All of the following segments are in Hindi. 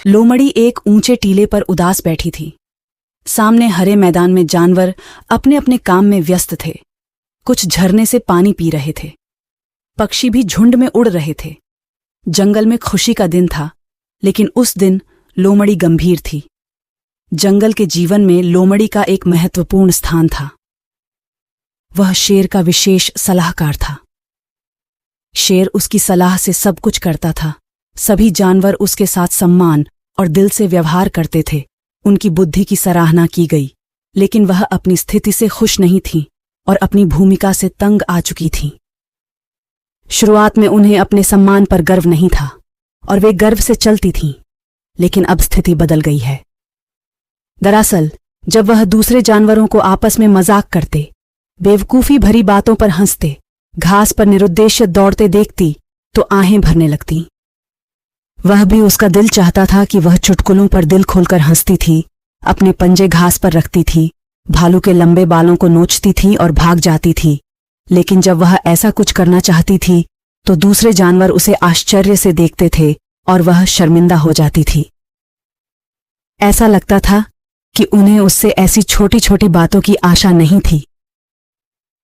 लोमड़ी एक ऊंचे टीले पर उदास बैठी थी। सामने हरे मैदान में जानवर अपने अपने काम में व्यस्त थे। कुछ झरने से पानी पी रहे थे। पक्षी भी झुंड में उड़ रहे थे। जंगल में खुशी का दिन था, लेकिन उस दिन लोमड़ी गंभीर थी। जंगल के जीवन में लोमड़ी का एक महत्वपूर्ण स्थान था। वह शेर का विशेष सलाहकार था। शेर उसकी सलाह से सब कुछ करता था। सभी जानवर उसके साथ सम्मान और दिल से व्यवहार करते थे। उनकी बुद्धि की सराहना की गई, लेकिन वह अपनी स्थिति से खुश नहीं थी और अपनी भूमिका से तंग आ चुकी थी। शुरुआत में उन्हें अपने सम्मान पर गर्व नहीं था और वे गर्व से चलती थीं, लेकिन अब स्थिति बदल गई है। दरअसल जब वह दूसरे जानवरों को आपस में मजाक करते, बेवकूफी भरी बातों पर हंसते, घास पर निरुद्देश्य दौड़ते देखती तो आहें भरने लगती। वह भी उसका दिल चाहता था कि वह चुटकुलों पर दिल खोलकर हंसती थी, अपने पंजे घास पर रखती थी, भालू के लंबे बालों को नोचती थी और भाग जाती थी। लेकिन जब वह ऐसा कुछ करना चाहती थी तो दूसरे जानवर उसे आश्चर्य से देखते थे और वह शर्मिंदा हो जाती थी। ऐसा लगता था कि उन्हें उससे ऐसी छोटी छोटी बातों की आशा नहीं थी।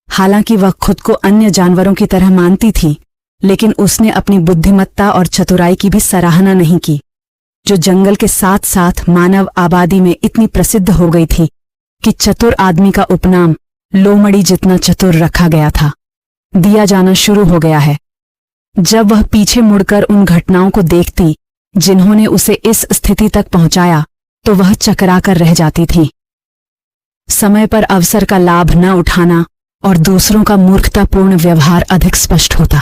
हालांकि वह खुद को अन्य जानवरों की तरह मानती थी, लेकिन उसने अपनी बुद्धिमत्ता और चतुराई की भी सराहना नहीं की, जो जंगल के साथ साथ मानव आबादी में इतनी प्रसिद्ध हो गई थी कि चतुर आदमी का उपनाम लोमड़ी जितना चतुर रखा गया था, दिया जाना शुरू हो गया है। जब वह पीछे मुड़कर उन घटनाओं को देखती जिन्होंने उसे इस स्थिति तक पहुंचाया, तो वह चकराकर रह जाती थी। समय पर अवसर का लाभ न उठाना और दूसरों का मूर्खतापूर्ण व्यवहार अधिक स्पष्ट होता।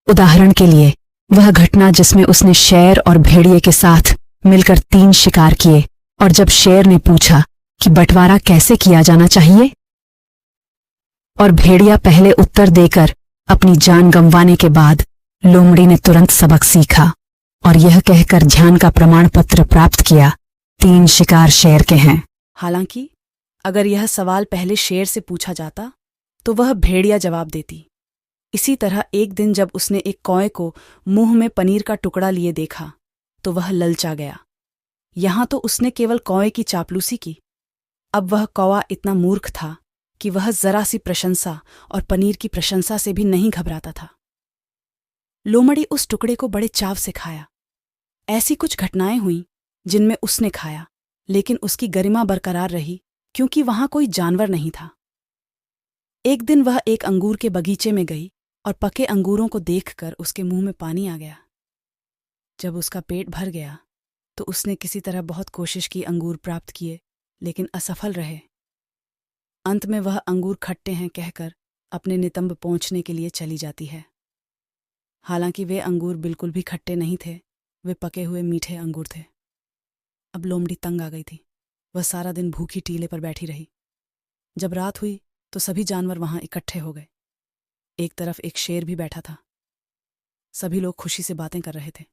उदाहरण के लिए वह घटना जिसमें उसने शेर और भेड़िए के साथ मिलकर 3 शिकार किए, और जब शेर ने पूछा कि बंटवारा कैसे किया जाना चाहिए, और भेड़िया पहले उत्तर देकर अपनी जान गंवाने के बाद लोमड़ी ने तुरंत सबक सीखा और यह कहकर ध्यान का प्रमाण पत्र प्राप्त किया, 3 शिकार शेर के हैं। हालांकि अगर यह सवाल पहले शेर से पूछा जाता तो वह भेड़िया जवाब देती। इसी तरह एक दिन जब उसने एक कौए को मुंह में पनीर का टुकड़ा लिए देखा तो वह ललचा गया। यहां तो उसने केवल कौए की चापलूसी की, अब वह कौवा इतना मूर्ख था कि वह जरा सी प्रशंसा और पनीर की प्रशंसा से भी नहीं घबराता था। लोमड़ी उस टुकड़े को बड़े चाव से खाया। ऐसी कुछ घटनाएं हुईं जिनमें उसने खाया, लेकिन उसकी गरिमा बरकरार रही क्योंकि वहां कोई जानवर नहीं था। एक दिन वह एक अंगूर के बगीचे में गई और पके अंगूरों को देखकर उसके मुंह में पानी आ गया। जब उसका पेट भर गया तो उसने किसी तरह बहुत कोशिश की अंगूर प्राप्त किए, लेकिन असफल रहे। अंत में वह अंगूर खट्टे हैं कहकर अपने नितंब पहुंचने के लिए चली जाती है। हालांकि वे अंगूर बिल्कुल भी खट्टे नहीं थे, वे पके हुए मीठे अंगूर थे। अब लोमड़ी तंग आ गई थी। वह सारा दिन भूखी टीले पर बैठी रही। जब रात हुई तो सभी जानवर वहां इकट्ठे हो गए। एक तरफ एक शेर भी बैठा था। सभी लोग खुशी से बातें कर रहे थे।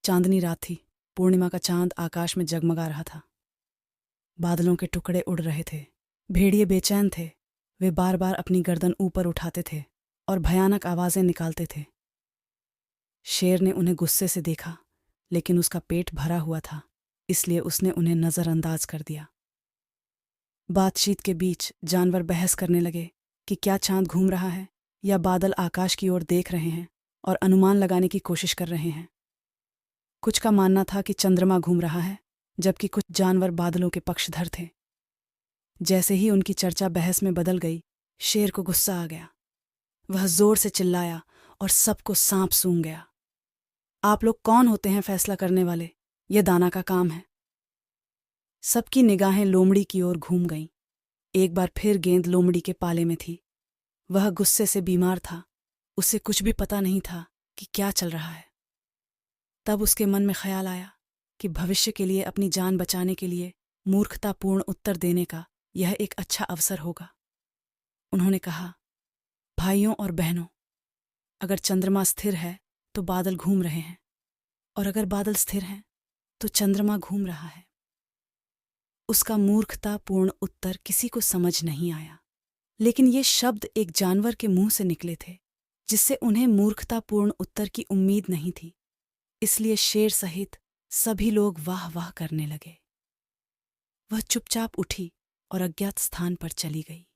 चांदनी रात थी। पूर्णिमा का चांद आकाश में जगमगा रहा था। बादलों के टुकड़े उड़ रहे थे। भेड़िए बेचैन थे। वे बार बार अपनी गर्दन ऊपर उठाते थे और भयानक आवाजें निकालते थे। शेर ने उन्हें गुस्से से देखा, लेकिन उसका पेट भरा हुआ था, इसलिए उसने उन्हें नजरअंदाज कर दिया। बातचीत के बीच जानवर बहस करने लगे कि क्या चांद घूम रहा है या बादल आकाश की ओर देख रहे हैं, और अनुमान लगाने की कोशिश कर रहे हैं। कुछ का मानना था कि चंद्रमा घूम रहा है, जबकि कुछ जानवर बादलों के पक्षधर थे। जैसे ही उनकी चर्चा बहस में बदल गई, शेर को गुस्सा आ गया। वह जोर से चिल्लाया और सबको सांप सूंघ गया। आप लोग कौन होते हैं फैसला करने वाले? यह दाना का काम है। सबकी निगाहें लोमड़ी की ओर घूम गईं। एक बार फिर गेंद लोमड़ी के पाले में थी। वह गुस्से से बीमार था। उसे कुछ भी पता नहीं था कि क्या चल रहा है। तब उसके मन में ख्याल आया कि भविष्य के लिए अपनी जान बचाने के लिए मूर्खतापूर्ण उत्तर देने का यह एक अच्छा अवसर होगा। उन्होंने कहा, भाइयों और बहनों, अगर चंद्रमा स्थिर है तो बादल घूम रहे हैं, और अगर बादल स्थिर हैं तो चंद्रमा घूम रहा है। उसका मूर्खतापूर्ण उत्तर किसी को समझ नहीं आया, लेकिन ये शब्द एक जानवर के मुंह से निकले थे जिससे उन्हें मूर्खतापूर्ण उत्तर की उम्मीद नहीं थी। इसलिए शेर सहित सभी लोग वाह वाह करने लगे। वह चुपचाप उठी और अज्ञात स्थान पर चली गई।